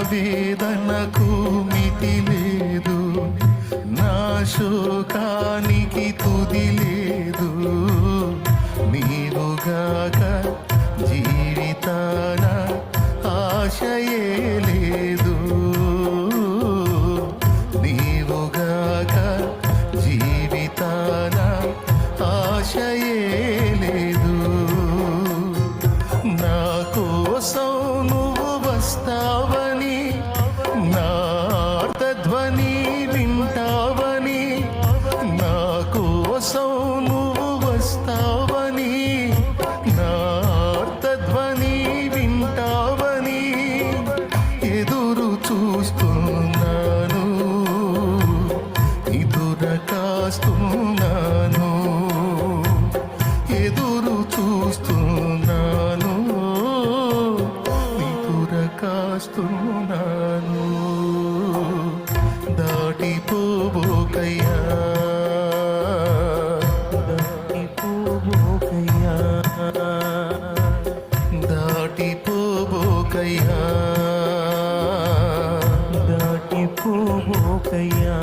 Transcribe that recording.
వేదనకు మితి లేదు, నా శోకానికి తుది లేదు. నీవుగాక జీవితాన ఆశయే లేదు, నీవుగాక జీవితాన ఆశయే లేదు. నా కోసం నువ్వు వస్తావని, నా ఆర్తధ్వని వింటావని, నా కోసం నువ్వు వస్తావని, నా ఆర్తధ్వని వింటావని ఎదురు చూస్తున్నాను, ఎదుర కాస్తున్నాను, ఎదురు చూస్తున్నాను, ఎదుర కాస్తున్నాను. దాటిపోబోకయ్యా, దాటిపోబోకయ్యా, దాటిపోబోకయ్యా, దాటిపోబోకయ్యా.